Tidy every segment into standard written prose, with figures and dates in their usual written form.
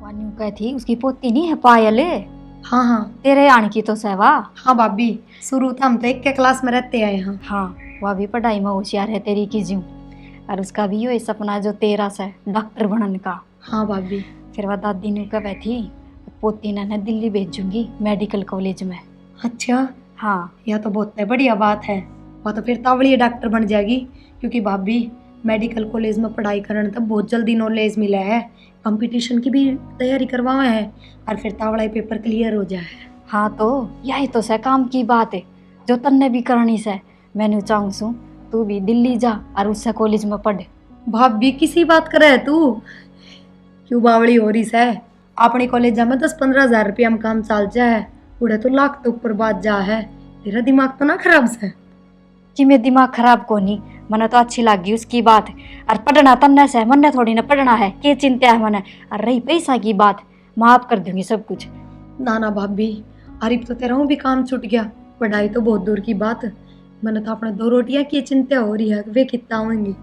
वान्यू कह थी उसकी पोती नहीं है पायल। हाँ हाँ तेरे आने की तो सेवा। हाँ भाभी, शुरू तो हम तो एक के क्लास में रहते आए हैं। हाँ वह भी पढ़ाई में होशियार है तेरी की ज्यूं। और उसका भी यो सपना जो तेरा से डॉक्टर बनने का। हाँ भाभी। फिर वह दादी ने कह थी पोती ने दिल्ली भेजूंगी मेडिकल कॉलेज में। अच्छा, हाँ यह तो बहुत बढ़िया बात है। वह तो फिर तावड़ी डॉक्टर बन जाएगी, क्योंकि भाभी मेडिकल कॉलेज में पढ़ाई करने तब बहुत जल्दी नॉलेज मिला है, कंपटीशन की भी तैयारी करवा है और फिर तावड़ा पेपर क्लियर हो जाए। हाँ तो यही तो से काम की बात है जो तन्ने भी करनी से। मैंने चाहूँ सू तू भी दिल्ली जा और उससे कॉलेज में पढ़। भाभी किसी बात करे है तू, क्यों बावड़ी हो रही है? अपने कॉलेज में 10-15 हज़ार रुपया में काम चल जाए, उड़े तो लाख तो ऊपर बात जा है। तेरा दिमाग तो ना खराब से कि मेरा दिमाग खराब को नहीं, मने तो अच्छी लगी उसकी बात। और पढ़ना तन्ने से मन्ने थोड़ी ना पढ़ना है, क्या चिंता है मने। और रही पैसा की बात, माफ कर दूंगी सब कुछ। ना ना भाभी, अरे तो तेरा भी काम छूट गया, पढ़ाई तो बहुत दूर की बात। मैंने तो अपने 2 रोटियां की चिंता हो रही है, वे कितना आएंगी।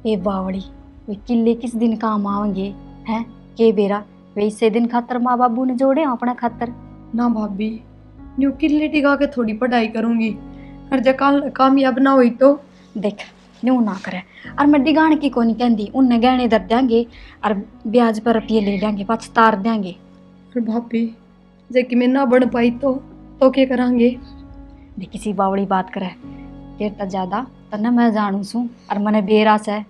ए बावड़ी वे किले किस दिन काम आएंगे हैं के बेरा। वे इसे दिन खातर माँ बाबू ने जोड़े अपने खातर। ना भाभी, न्यू किले टिका के थोड़ी पढ़ाई करूंगी, और जब कामयाब ना हुई तो देख न्यू ना करे। और मैं डिगाने की को नहीं कहती, उनने गहने दर देंगे और ब्याज पर रुपये ले लेंगे, पछतार देंगे। और भाभी जे कि मैं ना बढ़ पाई तो क्या करांगे? देख किसी बावड़ी बात करे फिर तो ज्यादा तन्ने मैं जानू सू और मने बेरास है।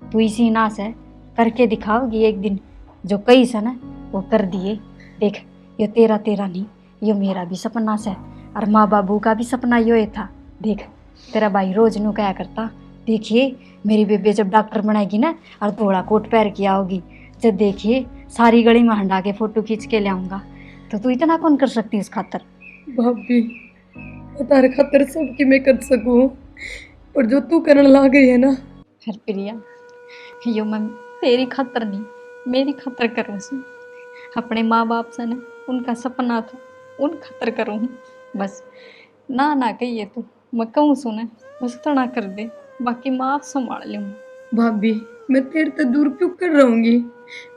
तू इसी ना से करके दिखाओगी एक दिन, जो कई से ना वो कर दिए। देख ये तेरा नहीं, ये मेरा भी सपना से और माँ बाबू का भी सपना यो था। देख तेरा भाई रोज नू क्या करता, देखिए मेरी बेबे जब डॉक्टर बनाएगी ना और धोड़ा कोट पहन के आओगी, जब देखिए सारी गली में हंडा के फोटो खींच के ले आऊँगा। तो तू इतना कौन कर सकती उस खातर? भाभी तारे खातर सब कि मैं कर सकूं, और जो तू करने लग गई है ना। फिर प्रिया यो मैं तेरी खातर नहीं मेरी खातर करूँ सू। अपने माँ बाप से ना उनका सपना था उन खातर करूँ बस। ना कहिए तू मैं कहूँ सुने बस इतना कर दे, बाकी माँ संभाल लूँ। भाभी मैं तेरे तो दूर क्यों कर रहूंगी?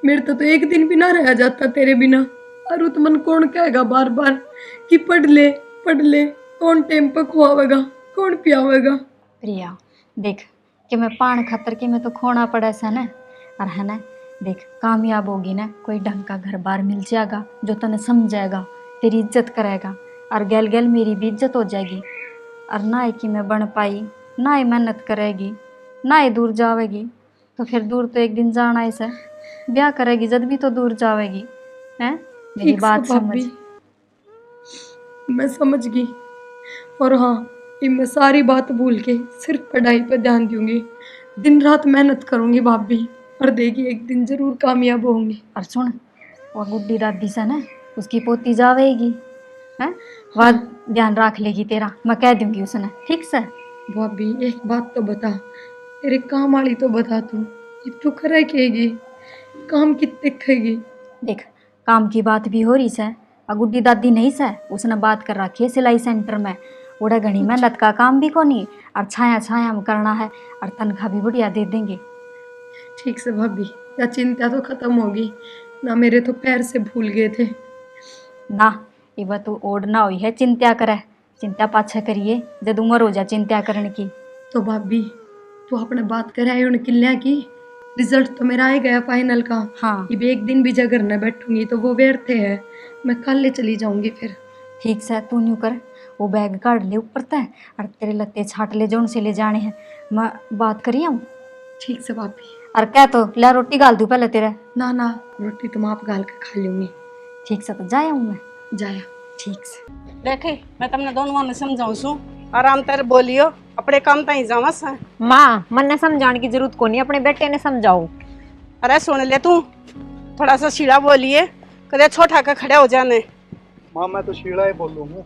मेरे तो एक दिन भी ना रह जाता तेरे बिना। और तो मन कौन कहेगा बार बार कि पढ़ ले, कौन टाइम पर खुआवेगा, कौन पियावेगा? प्रिया देख कि मैं पान खातर कि मैं तो खोना पड़ा सा ना। और है ना देख कामयाब होगी ना, कोई ढंग का घर बार मिल जाएगा जो तने समझेगा, तेरी इज्जत करेगा और गैल गैल मेरी भी इज्जत हो जाएगी। और ना ही कि मैं बन पाई, ना ही मेहनत करेगी, ना ही दूर जावेगी, तो फिर दूर तो एक दिन जाना ही से। ब्याह करेगी जब भी तो दूर जावेगी। हैं मेरी ठीक से बात समझ। भाभी, मैं समझ गई। और हाँ, ये मैं सारी बात भूल के सिर्फ पढ़ाई पर ध्यान दूंगी, दिन रात मेहनत करूंगी भाभी, और देखिए एक दिन जरूर कामयाब होंगी। और सुन वो गुड्डी दादी से ना उसकी पोती जावेगी है, वह ध्यान रख लेगी तेरा, मैं कह दूंगी उसने ठीक से। भाभी एक बात तो बता, तेरे काम वाली तो बता तू, ये तू करे कहेगी काम कितने खाएगी? देख काम की बात भी हो रही से, और गुड्डी दादी नहीं से उसने बात कर रखी है सिलाई सेंटर में। उड़ा घनी मेहनत का काम भी कोनी और छाया में करना है, और तनख्वाह भी बढ़िया दे देंगे। ठीक से भाभी, या चिंता तो खत्म होगी ना, मेरे तो पैर से भूल गए थे ना। ये तू ओढ़ ना हुई है चिंता करे, चिंता पाछे करिए जब उम्र हो जा चिंता करने की। तो भाभी तू अपने बात करे आई उन किलिया की, रिजल्ट तो मेरा आ गया फाइनल का। हाँ ये भी एक दिन भी जगह न बैठूंगी तो वो व्यर्थ है, मैं कल ले चली जाऊंगी फिर। ठीक से तू न्यू कर, वो बैग काट ले ऊपर तय और तेरे लत्ते छाट ले जो से ले जाने हैं, मैं बात करी हूँ। ठीक से भाभी। और क्या तो ला रोटी गाल दूँ पहले तेरे। ना ना, रोटी तुम आप गाल के खा लूंगी। ठीक से तो जाया हूँ मैं। जाया ठीक से देखे मैं तमने दोनों ने समझाऊं सु, आराम तेरे बोलियो, अपने काम ताई जावा सा। माँ मन ने समझाने की जरूरत को नहीं, अपने बेटे ने समझाओ। अरे सुन ले तू, थोड़ा सा सीधा बोलिए, कदे छोटा का खड़े हो जाने। माँ मैं तो शीड़ा ही बोलू हूँ,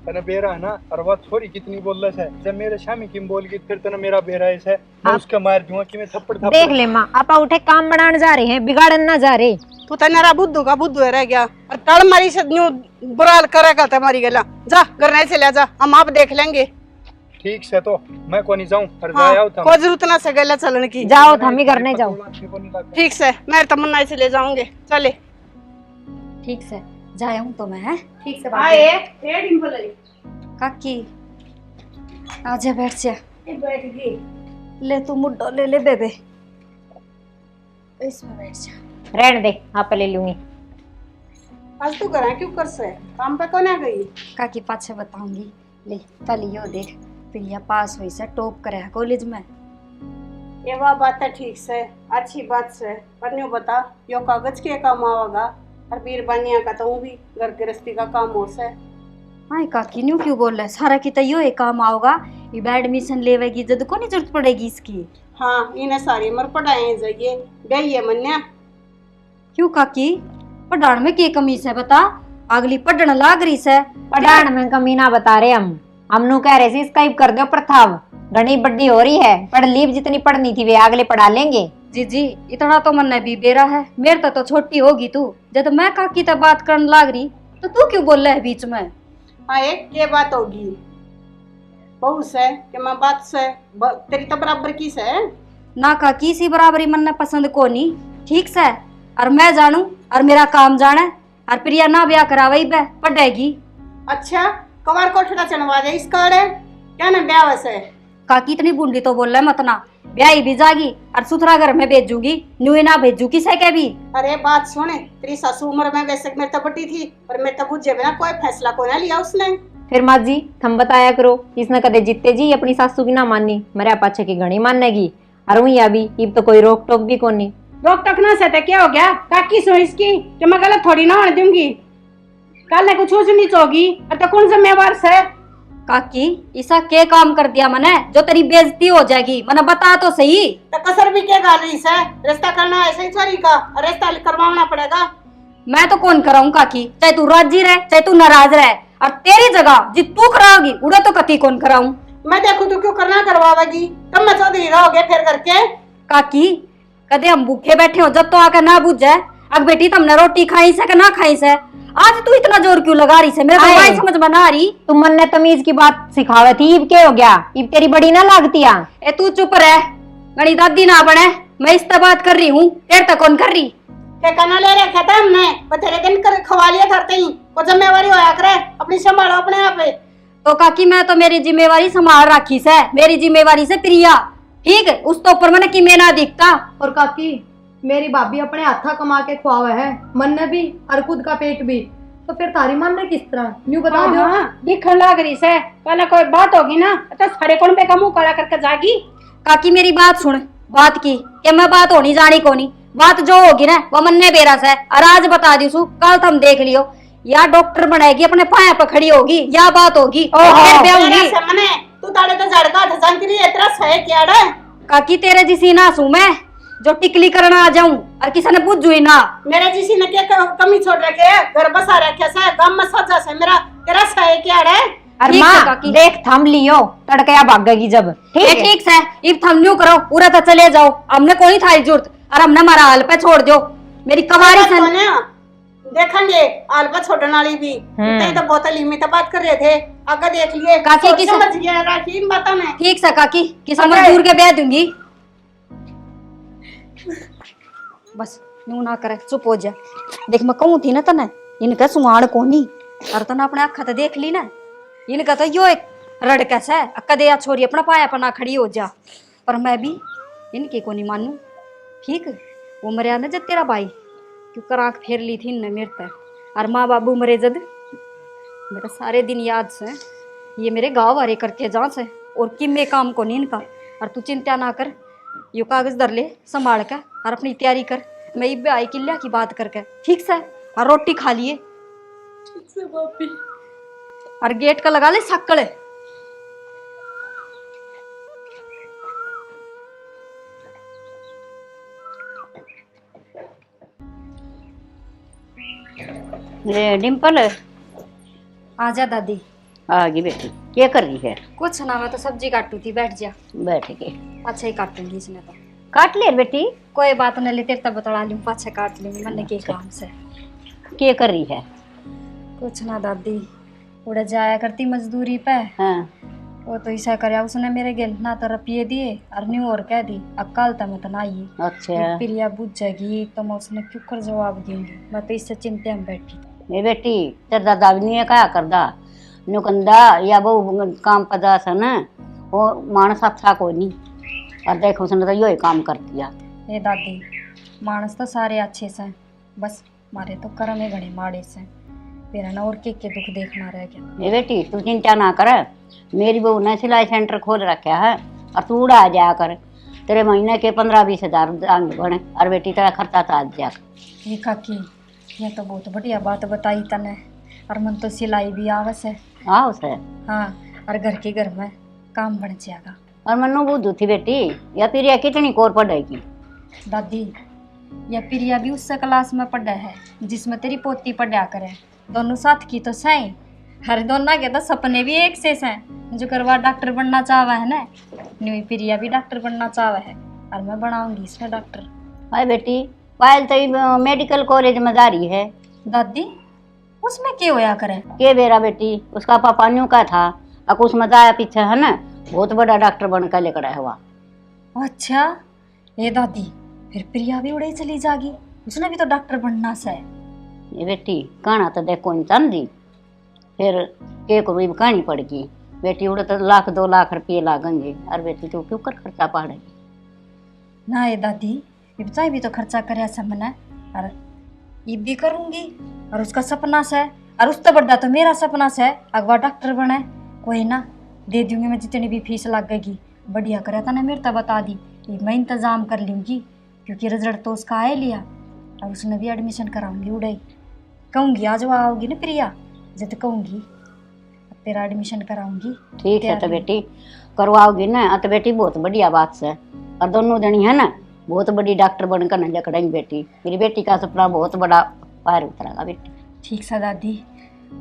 तने बेरा है ना, और बात छोरी कितनी बोल रहा है। जब मेरे शामी किम बोल गई फिर तने मेरा बेरा है, मैं उसका मार दूंगा कि मैं थप्पड़ देख ले माँ, आपा उठे काम बनाने जा रहे हैं, बिगाड़न ना जा रहे। तू तेरा बुद्धू का बुद्धू रह गया, और तड़ मारी से न्यू बुराल करेगा तुम्हारी गला। जा घर नहीं से ले जा, हम आप देख लेंगे। ठीक से तो मैं को नहीं जाऊं पर हाँ, जाया था कोई जरूरत ना से गले चलने की। जाओ हम ही करने जाओ। ठीक से मैं तमन्ना से ले जाऊंगे। चले ठीक से जाया हूँ तो मैं है। ठीक से आए ए डिंपल काकी आजा बैठ जा। बैठ गई। ले तू मुड्डो ले ले बेबे इसमें बैठ जा। रहने दे, आप ले लूंगी। आज तू करा क्यों कर से काम पे कौन आ गई? काकी पाछे बताऊंगी। ले पहले यो देख प्रिया पास हुई से टॉप करे है कॉलेज में। ये वह बात है ठीक से अच्छी बात से पर न्यू बता यो कागज के काम आवेगा और बीर बनिया का तो भी घर गृहस्थी का काम हो से। हाँ काकी न्यू क्यों बोल रहा है सारा की तो यो एक काम आओगा ये एडमिशन लेवेगी जद को नहीं जरूरत पड़ेगी इसकी। हाँ इन्हें सारी उम्र पढ़ाए जाइए गई है मन्या। क्यों काकी पढ़ाने में क्या कमी है बता अगली पढ़ने लाग रही से। पढ़ान में कमी ना बता रहे हम नु कह रहे थे स्काइप कर दो प्रथाव घनी बड्डी हो रही है पढ़ लीव जितनी पढ़नी थी वे अगले पढ़ा लेंगे। जी इतना तो मन भी बेरा है मेरे तो छोटी होगी तू जब मैं काकी तब बात करने लाग रही तो तू क्यों बोल रहा है बीच में। हाँ एक ये बात होगी बहू से कि मैं बात से तेरी तो बराबर की से ना काकी सी बराबरी मन पसंद को नहीं ठीक से और मैं जानू और मेरा काम जाने और प्रिया ना ब्याह करावे बे पढ़ेगी। अच्छा कवार कोठड़ा चढ़वा दे इसका क्या ना ब्याह वैसे। काकी इतनी बूंदी तो बोल रहा है मत ना ब्याही भी जागी और सुथरा घर में भेजूंगी न्यू ना भेजू किसे के भी। अरे बात सुने तेरी सासू उम्र में वैसे मेरे तो बड़ी थी पर मेरे तो बुझे बिना कोई फैसला को ना लिया उसने। फिर माँ जी थम बताया करो इसने कदे जीते जी अपनी सासू की ना मानी मेरे पाछे की घनी मानेगी और वही अभी इब तो कोई रोक टोक भी कोनी। रोक टोक ना से क्या हो गया काकी सो इसकी कि मैं गलत थोड़ी ना होने दूंगी कल कुछ नहीं होगी तो कौन जिम्मेवार से। काकी ऐसा क्या काम कर दिया मैंने जो तेरी बेइज्जती हो जाएगी मैंने बता तो सही। तो कसर भी क्या गाल रही है रिश्ता करना ऐसे ही सॉरी का रिश्ता करवाना पड़ेगा। मैं तो कौन कराऊं काकी चाहे तू राजी रहे चाहे तू नाराज रहे और तेरी जगह जी तू कराओगी उड़ा तो कति कौन कराऊं। मैं देखू तू क्यों करना करवावेगी तब मैं चौधरी रहोगे फिर करके। काकी कदे हम भूखे बैठे हो जब तो आकर ना बुझ जाए अब बेटी तुमने रोटी खाई से कि ना खाई से आज तू इतना जोर क्यों लगा रही से मेरे को नहीं समझ में ना रही। तुम मन ने तमीज की बात सिखावे थी इब क्या हो गया इब तेरी बड़ी ना लागती आ। ए तू चुप रह गणी दादी ना बने मैं इस तरह बात कर रही हूँ तेरे तक कौन कर रही। ठेकाना ले रखा था हमने बतेरे दिन कर खवा लिया करते ही वो जिम्मेवारी होया करे अपनी संभालो अपने आप। तो काकी मैं तो मेरी जिम्मेवारी संभाल रखी से मेरी जिम्मेवारी से प्रिया ठीक है उस तो ऊपर मैंने कि मैं ना दिखता। और काकी मेरी भाभी अपने हाथा कमा के खुआवे है मन ने भी और खुद का पेट भी तो फिर तारी मन ने किस तरह न्यू बता दो। दिखन लाग रही से कल कोई बात होगी ना तो सारे कौन पे का मुंह काला करके जागी। काकी मेरी बात सुन बात की कि मैं बात होनी जानी को नहीं बात जो होगी ना वो मन ने बेरस है और आज बता दी सु कल तुम देख लियो या डॉक्टर बनाएगी अपने पाया पर खड़ी होगी या बात होगी मने तू ताड़े तो झड़का जानती रही इतना सहे क्या रे। काकी तेरे जिसी ना सू मैं जो टिकली करना आ जाऊं और किसी ने पूछ जुई ना मेरे जिसी ने क्या कमी छोड़ रखे है घर बसा रखे से गम में सजा से मेरा तेरा सहे क्या रे। अरे माँ देख थम लियो तड़कया भागेगी जब ठीक है इब थम न्यू करो पूरा तो चले जाओ हमने कोई था जरूरत और हमने हमारा हाल पे छोड़ दो मेरी कमारी से देखेंगे हाल पे छोड़ने वाली भी तो बहुत लिमिट बात कर रहे थे आगे देख लिए काकी की समझ गया राखी इन बातों में। ठीक है काकी किस मजदूर के ब्याह दूंगी बस न्यू ना करे चुप हो जा। देख मैं कहूँ थी ना तने इनका सुमाण कोनी और तना अपने अखा तो देख ली ना इनका तो यो एक रड़का से कदे या छोरी अपना पाया पना खड़ी हो जा पर मैं भी इनकी को नहीं मानू ठीक वो मरिया ना जब तेरा भाई क्यों कर आँख फेर ली थी इनने मेरे तक और माँ बाबू मरे जद मेरा सारे दिन याद से ये मेरे गाँव वारे करके जहाँ से और किम्मे काम को नहीं इनका और तू चिंता ना कर यो कागज धर ले संभाल कर और अपनी तैयारी कर मैं इब आई किल्या की बात करके ठीक से और रोटी खा लिए ठीक से भाभी और गेट का लगा ले शक्कड़। डिम्पल आजा दादी आ गई बेटी क्या कर रही है। कुछ ना मैं तो सब्जी काटू थी बैठ जा। बैठ के अच्छा ही काटूंगी इसमें तो काट ले बेटी कोई बात नहीं तेरे तब बता लूँ पाछे काट लूंगी मैंने के काम से। क्या कर रही है। कुछ ना दादी उड़ा जाया करती मजदूरी पे हाँ वो तो ऐसा करे उसने मेरे गेल ना तो रुपये दिए और न्यू और कह दी अब कल तक मैं तो ना आई अच्छा प्रिया बुझ जाएगी तो मैं उसने क्यों कर जवाब दूंगी। मैं तो इससे चिंता में बैठी। ये बेटी तेरा दादा भी नहीं है क्या करदा नुकंदा या वो काम पदा सा ना वो मानस अच्छा कोई नहीं और देखो उसने तो यो ही काम कर दिया। ये दादी मानस तो सारे अच्छे से बस मारे तो कर्म ही घड़े माड़े से तेरा ना और के दुख देखना रह गया। ये बेटी तू चिंता ना कर, मेरी बहू ने सिलाई सेंटर खोल रखा है और तू उड़ा जाया कर, तेरे महीने के 15-20 हजार बने और बेटी तेरा खर्चा तो आज जा। ये काकी ये तो बहुत बढ़िया बात बताई तने और मन तो सिलाई भी आवस है। हाँ उसे हाँ और घर के घर में काम बन जाएगा। और मनु बुद्धू थी बेटी या फिर यह कितनी कोर पढ़ेगी। दादी या प्रिया भी उस क्लास में पढ़ा है जिसमें तेरी पोती पढ़ा करे। दोनों साथ की तो सही हर दोनों के तो सपने भी एक से हैं। जो करवा डॉक्टर बनना चाहवा है ना न्यू प्रिया भी डॉक्टर बनना चाहवा है और मैं बनाऊंगी इसमें डॉक्टर। अरे बेटी पायल तो मेडिकल कॉलेज में जा रही है। दादी उसमें क्या होया करे? के बेरा बेटी उसका पापा न्यू का था अब उसमें जाया पीछे है ना बहुत बड़ा डॉक्टर बन कर लेकर आया हुआ। अच्छा ये दादी फिर प्रिया भी उड़े चली जागी उसने भी तो डॉक्टर बनना से। ये बेटी कहना तो देखो इंसान दी फिर के को भी कहानी पड़गी बेटी उड़े तो 1-2 लाख रुपये लागेंगे और बेटी तू क्यों कर खर्चा पड़ेगी। ना ये दादी ये चाहे भी तो खर्चा करे समझना और ये भी करूंगी और उसका सपना से और उससे बड़ा तो मेरा सपना से अगवा डॉक्टर बने। कोई ना दे दूंगी मैं जितनी भी फीस लगेगी बढ़िया करे था ना मेरे तो बता दी ये मैं इंतजाम कर लूँगी क्योंकि रिजल्ट तो उसका आए लिया और उसने भी एडमिशन कराऊंगी उड़ाई कहूँगी आज वो आओगी ना प्रिया जब कहूँगी तेरा एडमिशन कराऊंगी। ठीक है तो बेटी करवाओगी ना तो बेटी बहुत बढ़िया बात से और दोनों जनी है ना बहुत बड़ी डॉक्टर बनकर न लकड़ेंगी बेटी। मेरी बेटी का सपना बहुत बड़ा पार उतरेगा बेटी। ठीक से दादी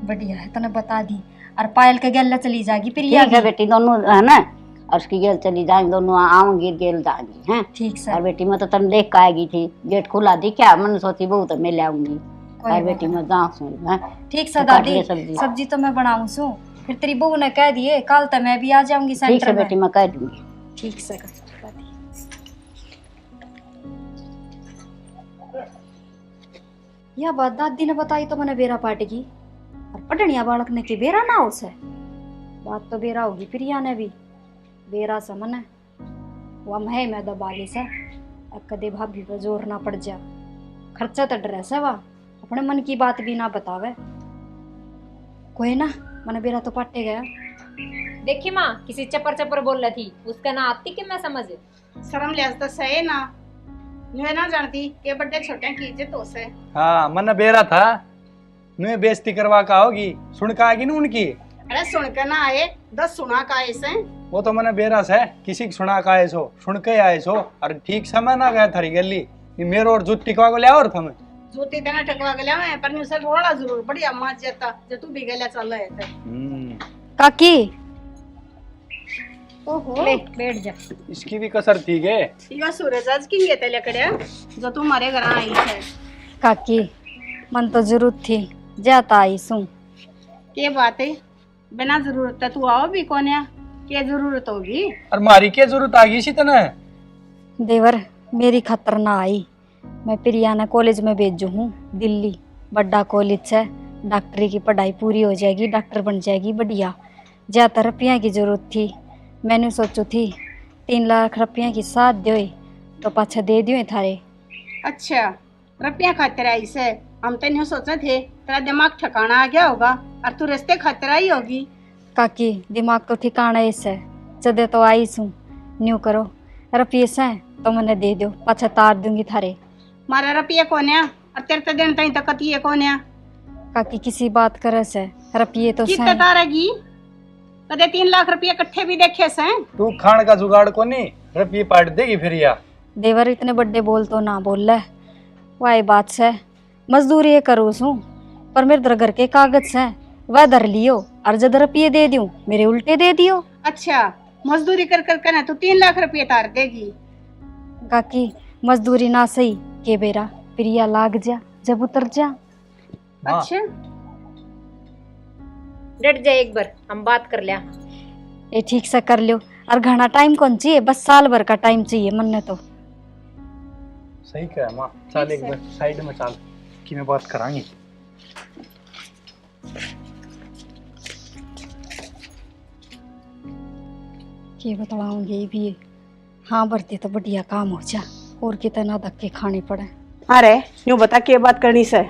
बढ़िया है तने बता दी और पायल के गले चली जाएगी प्रिया ठीक है बेटी दोनों है ना और उसकी गेल चली जाएंगी दोनों आऊंगी गेल जाएंगी हैं। ठीक से और बेटी मैं तो तन देख के आएगी थी गेट खुला दी क्या मन सोची बहुत मैं ले आऊंगी और बेटी मैं जा सुन है। ठीक से दादी सब्जी तो मैं बनाऊं सू फिर तेरी बहू ने कह दिए कल तक मैं भी आ जाऊंगी ठीक है सेंटर बेटी में। मैं कह दूंगी। ठीक से यह बात दादी ने बताई तो मैंने बेरा पाट की और पटनिया बालक ने की बेरा ना उसे बात तो बेरा होगी प्रिया ने भी बेरा समन है वह मह में दबाली से कदे भाभी पर जोर ना पड़ जा खर्चा तो ड्रेस है वह अपने मन की बात भी ना बतावे। कोई ना मैंने बेरा तो पाटे गया। देखी माँ किसी चपर चपर बोल रही थी उसका ना आती कि मैं समझ शर्म लिहाज तो सही ना न्यू ना जानती के बड़े छोटे की इज्जत हो से। हाँ मन बेरा था नुए बेइज्जती करवा का होगी सुन का आएगी ना उनकी। अरे सुन के ना आए 10 सुना का आए से वो तो मैंने बेरा से किसी की सुना का आए सो सुन के आए सो और ठीक समय ना गया थारी गली मेरे और जुट टिकवा को लिया और था मैं जूती देना टकवा गया मैं पर न्यू से रोड़ा जरूर बढ़िया मार जाता जो तू भी गया चल रहे थे। काकी ओहो ले बैठ जा। इसकी भी कसर थी गे यो सूरज आज की ये तेले कड़े जो तू हमारे घर आई है। काकी मन तो जरूरत थी जाता आई सू के बात है बिना जरूरत है तू आओ भी कौन है क्या जरूरत होगी। और मारी क्या जरूरत आ गई सी तना देवर मेरी खतर ना आई मैं प्रिया ने कॉलेज में भेजू हूँ दिल्ली बड़ा कॉलेज है डॉक्टरी की पढ़ाई पूरी हो जाएगी डॉक्टर बन जाएगी बढ़िया। ज़्यादा रुपया की जरूरत थी मैंने सोचू थी 3 लाख रुपया की साथ दो तो पाछा दे दियो थारे। अच्छा रुपया खातिर आई से हम तो नहीं सोचे थे तेरा दिमाग ठिकाना आ गया होगा और तू रिश्ते खातिर आई होगी। काकी दिमाग तो ठिकाना ऐसे जदे तो आई सू न्यू करो रुपये से तो मैंने दे दो पाछा तार दूंगी थारे। मारा रुपया कौन है और तेरे तो दिन तक कतिये कौन है। काकी किसी बात करे से रुपये तो कितने से तारेगी कदे 3 लाख रुपया इकट्ठे भी देखे से। तू खान का जुगाड़ को नहीं रुपये पाट देगी फिर या देवर इतने बड़े बोल तो ना बोल ले वाई बात से मजदूरी ये करूँ सू पर मेरे घर के कागज से वह धर लियो और जब रुपये दे दूं मेरे उल्टे दे दियो। अच्छा मजदूरी कर कर ना तू 3 लाख रुपया तार देगी। काकी मजदूरी ना सही के बेरा प्रिया लाग जा जब उतर जा। हाँ। अच्छा डट जा एक बार हम बात कर लिया। ये ठीक से कर लियो। और घना टाइम कौन चाहिए, बस साल भर का टाइम चाहिए मन ने तो। सही कहा माँ, चल एक बार साइड में चल कि मैं बात करांगी। ये बताऊंगी ये भी है। हाँ भरती तो बढ़िया काम हो जा, और कितना धक्के खाने पड़े। अरे यूँ बता क्या बात करनी से।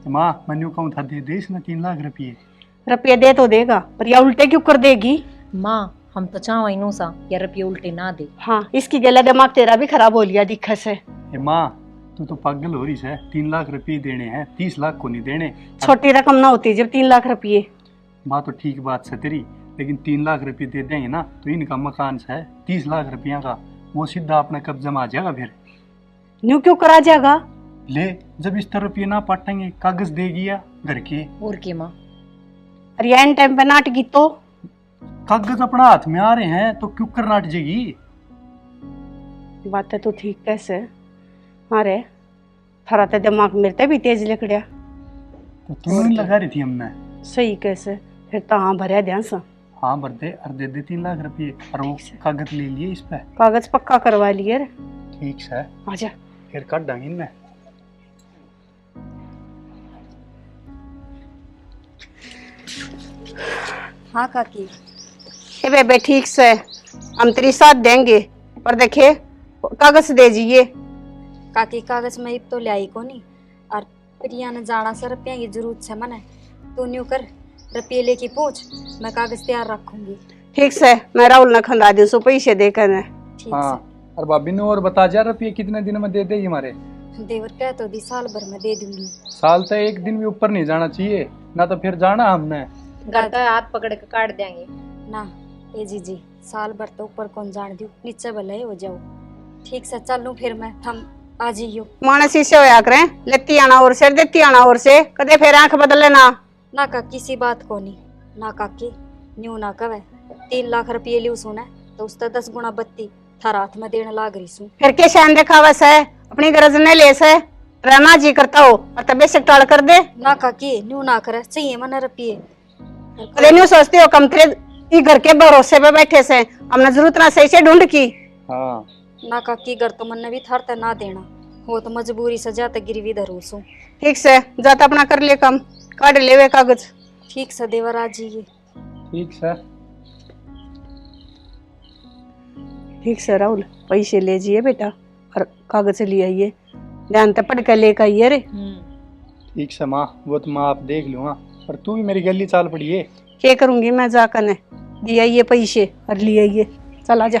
माँ मैं यूँ कहूँ था, दे दे इसमें 3 लाख रुपये। रुपये दे तो देगा, पर या उल्टे क्यों कर देगी। माँ हम तो चाहो इनू सा या रुपये उल्टे ना दे। हाँ इसकी गला दिमाग तेरा भी खराब हो लिया दिक्कत से। ए माँ तू तो पागल हो रही है, 3 लाख रुपये देने हैं, 30 लाख को नहीं देने। छोटी रकम ना होती जब 3 लाख रुपये। माँ तो ठीक बात है तेरी, लेकिन 3 लाख रुपये दे देंगे ना तो इनका मकान है 30 लाख रुपया का, वो सीधा अपने कब्जा में आ जाएगा। फिर यूँ क्यों करा जाएगा। ले जब इस तरह रुपये ना पाटेंगे कागज देगी या घर के। और के माँ, अरे एन टाइम पे नाटकी तो कागज अपना हाथ में आ रहे हैं तो क्यों कर नाट जाएगी। बातें तो ठीक कैसे। अरे थारा तो दिमाग मेरे ते भी तेज लिखड़िया। तो क्यों नहीं लगा रही थी हमने। सही कैसे, फिर तो हाँ भरिया ध्यान से। हाँ भर दे और दे दे 3 लाख रुपये, और वो कागज ले लिए इस पे। कागज पक्का करवा लिए रे। ठीक है आजा। फिर काट देंगे इनमें। हाँ काकी। हे बेबे ठीक से हम तेरी साथ देंगे, पर देखे कागज दे दीजिए। काकी कागज में तो लाई को नहीं, और प्रिया ने जाना से रुपया की जरूरत से मने, तू न्यू कर रुपये लेके पहुंच, मैं कागज तैयार रखूंगी। ठीक से मैं राहुल न खंदा दूं सो पैसे देकर। ठीक हाँ और भाभी ने और बता जा रुपये कितने दिन में दे देगी हमारे। से देवर कह तो दी साल भर में दे दूंगी। साल तो 1 दिन भी ऊपर नहीं जाना चाहिए ना, तो फिर जाना हमने। घर का हाथ पकड़ के काट देंगे ना ए जी साल भर तो ऊपर कौन जान दू, नीचे भले हो जाओ। ठीक से चल लूं फिर मैं, हम आ जाइयो। मानस इसे होया करें, लेती आना और से देती आना और से, कदे फिर आंख बदल लेना। ना का किसी बात को नहीं, ना काकी न्यू ना कवे 3 लाख रुपये लियो सुने तो उसका 10 गुना बत्ती थारा हाथ में देने लाग रही सू। फिर के शान दिखावस है, अपनी गरज ने ले से रहना जी करता हो और तबे से टाल कर दे। ना काकी न्यू ना करे, चाहिए मना रुपये। अरे न्यू सोचते हो कम तेरे ई घर के भरोसे पे बैठे से, हमने जरूरत ना सही से ढूंढ की। हाँ ना काकी घर तो मन भी थरते ना देना हो, तो मजबूरी से जाते गिरवी धरू सू। ठीक से जाता अपना कर ले कम, काट ले वे कागज। ठीक से देवर आ जाइए। ठीक है। ठीक से राहुल पैसे ले जाइए बेटा और कागज ले आइए, ध्यान से पढ़ कर लेकर आइए रे। ठीक है माँ, वो तो माँ आप देख लो। हाँ पर तू भी मेरी गली चाल पड़ी है। क्या करूंगी मैं जाकर ने दिए आइए पैसे और ले आइए। चल आजा,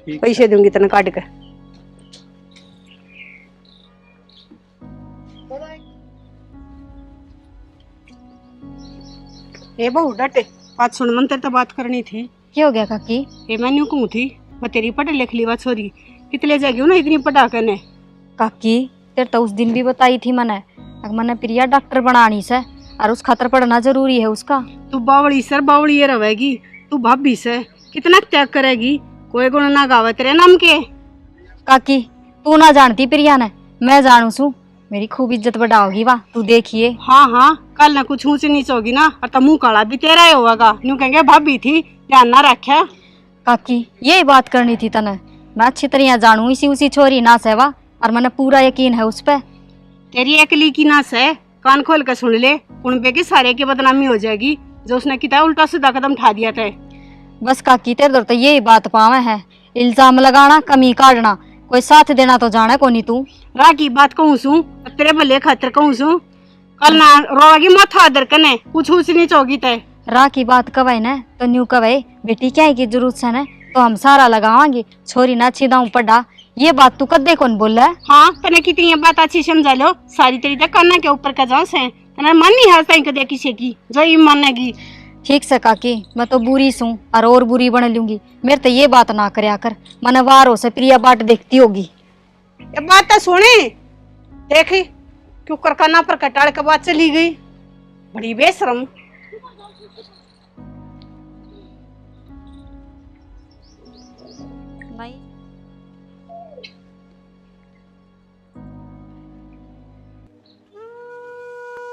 ठीक पैसे दूंगी तेने काट कर। ए बहू डटे बात सुन, मन तेरे तो बात करनी थी। क्या हो गया काकी? ये मैं न्यू कहूँ थी, मैं तेरी पढ़ लिख ली बात छोरी कितने जाएगी ना इतनी पढ़ा कर ने। काकी तेरे तो उस दिन भी बताई थी मैंने प्रिया डॉक्टर बनानी से, और उस खातर पढ़ना जरूरी है उसका। तू बावड़ी सर बावड़ी ये रहेगी, तू भाभी से कितना त्याग करेगी, कोई गुण ना गावे तेरे नाम के। काकी तू ना जानती प्रिया ने, मैं जानू सू, मेरी खूब इज्जत बढ़ाओगी वाह, तू देखिए। हाँ हाँ कल ना कुछ ऊंच नीच होगी ना, और तो मुंह काला भी तेरा ही होगा, न्यू कहेंगे भाभी थी ध्यान ना रखा। काकी यही बात करनी थी तने, मैं अच्छी तरह जानू इसी उसी छोरी ना सेवा, और मैंने पूरा यकीन है उस पर। तेरी अकली की नास है, कान खोल कर सुन ले, कुनबे की सारे की बदनामी हो जाएगी, जो उसने कितना उल्टा सीधा कदम उठा दिया था। बस काकी तेरे दर तो यही बात पावे है, इल्जाम लगाना कमी काटना, कोई साथ देना तो जाने को नहीं तू। राह की बात कहूँ सू, तेरे भले खातिर कहूँ सू, कल ना रोगी माथा आदर कने कुछ ऊंच नीच होगी तय। राह की बात कवे न तो न्यू कवे बेटी क्या की जरूरत है न, तो हम सारा लगावांगे, छोरी ना अच्छी दाऊ पड़ा, ये बात तू कदे कौन बोल है। हाँ तने कितनी बात अच्छी समझा लो, सारी तेरी तो काना के ऊपर का जांस है, तने मन नहीं है ताई कदे किसी की जो ही मानेगी। ठीक से काकी मैं तो बुरी सूं और बुरी बन लूंगी, मेरे तो ये बात ना करया कर, मन वारों से प्रिया बाट देखती होगी। ये बात तो सुनी देखी क्यों कर काना पर कटाड़ के बात चली गई, बड़ी बेशरम। नहीं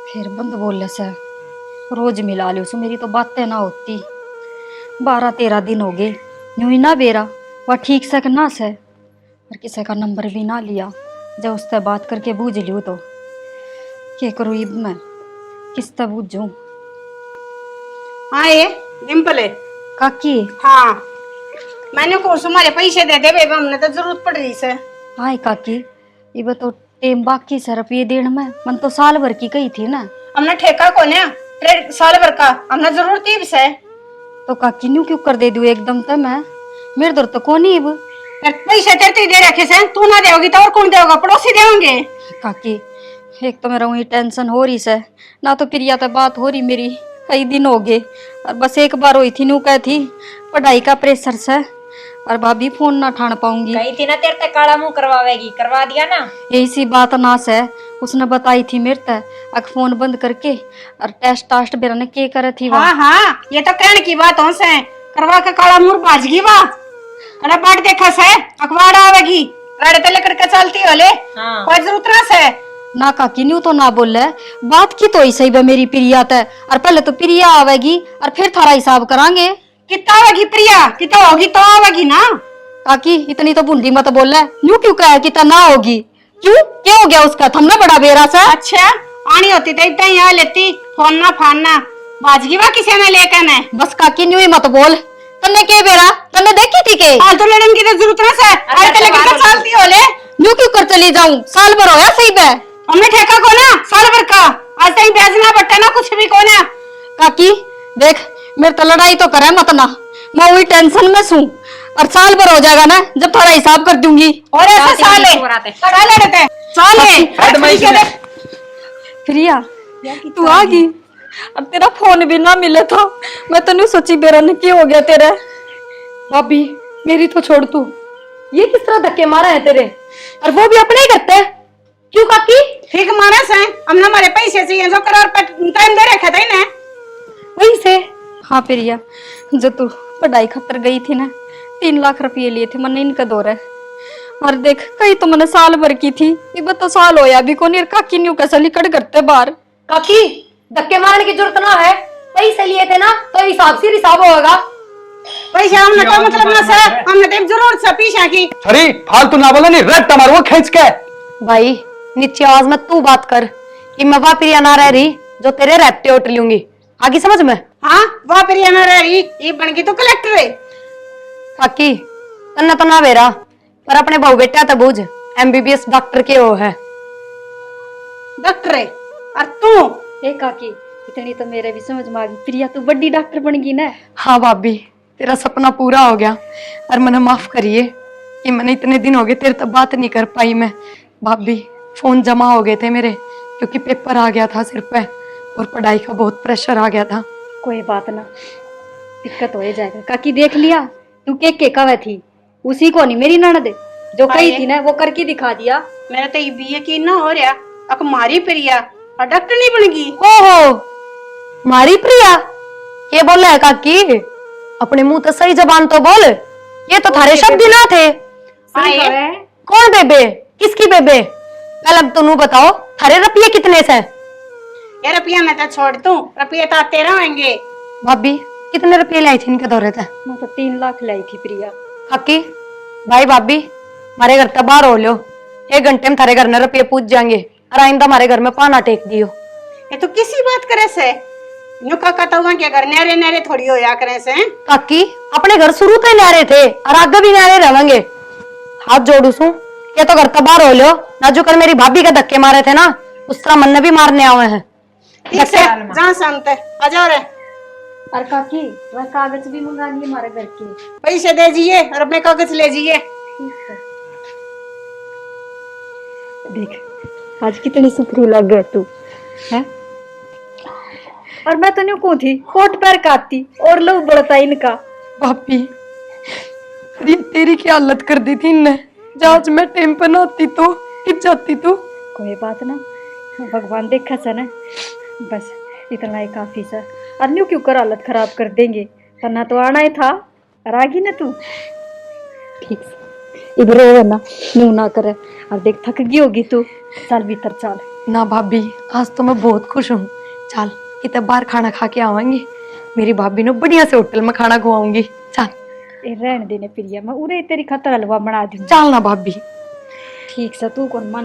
फिर बंद बोल से, रोज मिला लो सो, मेरी तो बातें ना होती। 12-13 दिन हो गए यूं ही ना बेरा वह ठीक से ना से और किसी का नंबर भी ना लिया। जब उससे बात करके बूझ लियो तो क्या करूँ इब मैं किस तरह बूझूं। हाँ ये डिम्पल है। काकी हाँ मैंने को तुम्हारे पैसे दे दे बेबी, हमने तो जरूरत पड़ रही से। हाय काकी इब तो टेम बाकी सर रुपये देने में मन तो साल भर की कही थी ना। हमने ठेका को ने साल भर का हमने जरूरत ही से। तो काकी न्यू क्यों कर दे दूँ एकदम तो मैं मेरे दर तो कौन ही अब पैसे तेरे दे रखे से, तू ना देगी तो और कौन देगा, पड़ोसी देंगे। काकी एक तो मेरा वही टेंशन हो रही से ना तो प्रिया तो बात हो रही मेरी कई दिन हो गए और बस एक बार हुई थी नू कह थी पढ़ाई का प्रेशर से और भाभी फोन ना ठान पाऊंगी। कही थी ना तेरे तक काला मुंह करवावेगी, करवा दिया ना। यही सी बात ना से उसने बताई थी मेरे तक अक फोन बंद करके और टेस्ट टास्ट बेरा ने के करे थी हाँ हाँ ये तो कहने की बात हो से, करवा के काला मुंह बाजगी वा अरे बाट देखा से अखबार आवेगी राड़े तले करके चलती होले। हाँ। कोई जरूरत ना से ना काकी न्यू तो ना बोले बात की तो ही सही है मेरी प्रिया तय और पहले तो प्रिया आवेगी और फिर थारा हिसाब करांगे। कितना आवेगी प्रिया, कितना होगी तो आवेगी ना। काकी इतनी तो बूंदी मत बोल न्यू क्यों कहा कि ना होगी, क्यों क्या हो गया उसका थमना बड़ा बेरा सा। अच्छा आनी होती तो इतना यहाँ लेती फोन ना फानना बाजगी वा किसी ने लेकर ने। बस काकी न्यू ही मत बोल तन्ने के बेरा तन्ने देखी थी के फालतू लड़न की तो जरूरत ना से, अरे तले करके चलती होले। न्यू क्यों कर चली जाऊं साल भर होया सही बे हमने ठेका को ना साल भर का आज तक बेचना बट्टा ना कुछ भी कोने। काकी देख मेरे तो लड़ाई तो करे मत ना मैं वही टेंशन में सूं और साल भर हो जाएगा ना जब थोड़ा हिसाब कर दूंगी। और ऐसे साले कड़ा लड़ते साले प्रिया तू आ गई और तेरा फोन भी ना मिले था मैं तो नहीं सोची बेरा ने क्या हो गया तेरे। भाभी मेरी तो छोड़ तू, ये किस तरह धक्के मारा है तेरे और वो भी अपने ही करते हैं। क्यों काकी ठीक मारे से हमने हमारे पैसे चाहिए जो करार पर टाइम दे रखे थे ना वही से। हाँ प्रिया जो तू पढ़ाई खातर गई थी ना 3 लाख रुपये लिए थे मैंने इनका दौर है और देख कहीं तो मैंने साल भर की थी ये तो साल होया अभी को नहीं काकी न्यू कैसे लिकड़ करते बाहर। काकी धक्के मारने की जरूरत ना है, पैसे लिए थे ना तो हिसाब से हिसाब होगा। पैसे हमने कोई मतलब ना से, हमने तो जरूरत से पीछा की। अरे फालतू ना बोलो नहीं रट तुम्हारे वो खींच के। भाई नीचे आवाज में तू बात कर कि मैं वह प्रिया ना रह रही जो तेरे रहते उठ लूंगी, आगे समझ में। हाँ वह प्रिया ना रह रही ये बन गई तो कलेक्टर है। काकी तन्ना तो ना बेरा पर अपने बहु बेटा तो बूझ MBBS डॉक्टर के वो है। डॉक्टर है और तू ए काकी इतनी तो मेरे भी समझ में आ गई प्रिया तू बड़ी डॉक्टर बन गई ना। हाँ भाभी तेरा सपना पूरा हो गया और मैंने माफ करिए कि मैंने इतने दिन हो गए तेरे तक बात नहीं कर पाई मैं। भाभी फोन जमा हो गए थे मेरे क्योंकि पेपर आ गया था सिर पे और पढ़ाई का बहुत प्रेशर आ गया था। कोई बात ना दिक्कत हो जाएगा काकी देख लिया तू के कवे थी उसी को नहीं मेरी ननद जो कही थी ना वो करके दिखा दिया। मेरा तो ये भी यकीन ना हो रहा अक मारी प्रिया और डॉक्टर नहीं बन गई। ओहो मारी प्रिया ये बोल है काकी अपने मुंह तो सही जबान तो बोल, ये तो थारे शब्द ही ना थे। कौन बेबे किसकी बेबे पहले तुम बताओ थारे रुपये कितने से। ये रुपया मैं तो छोड़ दूं, रुपये तो आते रहेंगे। भाभी कितने रुपये लाई थी इनके दौरे थे। मैं तो 3 लाख लाई थी प्रिया। काकी भाई भाभी हमारे घर तक बाहर हो लो 1 घंटे में थारे घर में रुपये पूछ जाएंगे और आइंदा हमारे घर में पाना टेक दियो। ये तो किसी बात करे से न्यू काका तो वहां के घर न्यारे न्यारे थोड़ी हो या करे से। काकी अपने घर शुरू तो न्यारे थे और आगे भी न्यारे रहेंगे। हाथ जोड़ू सू ये तो घर तक बाहर हो लो ना जो कर मेरी भाभी के धक्के मारे थे ना उस तरह मन भी मारने आए हैं। ठीक से जहाँ शांत है आ जाओ रे। और काकी वह कागज भी मंगा लिए हमारे घर के पैसे दे दीजिए और अपने कागज ले जाइए। देख आज कितनी सुथरी लग गए तू है और मैं तो नहीं कौन थी कोट पैर काटती और लोग बढ़ता इनका। भाभी तेरी क्या हालत कर दी थी इनने जहाज में टेम पर नहाती तो कित जाती तू। कोई बात ना भगवान देखा सा ना बस इतना ही काफी सा और न्यू क्यों कर हालत खराब कर देंगे तना तो आना ही था और आगी ना तू ठीक से इधर हो ना न्यू ना करे और देख थक गई होगी तू चल भीतर चल। ना भाभी आज तो मैं बहुत खुश हूँ, चल कितने बार खाना खा के आवांगे मेरी भाभी ने बढ़िया से होटल में खाना खुआऊंगी। चल ए रहने देने प्रिया, मैं उरे तेरी खातर हलवा बना दूंगी। चल ना भाभी। ठीक से तू कौन मन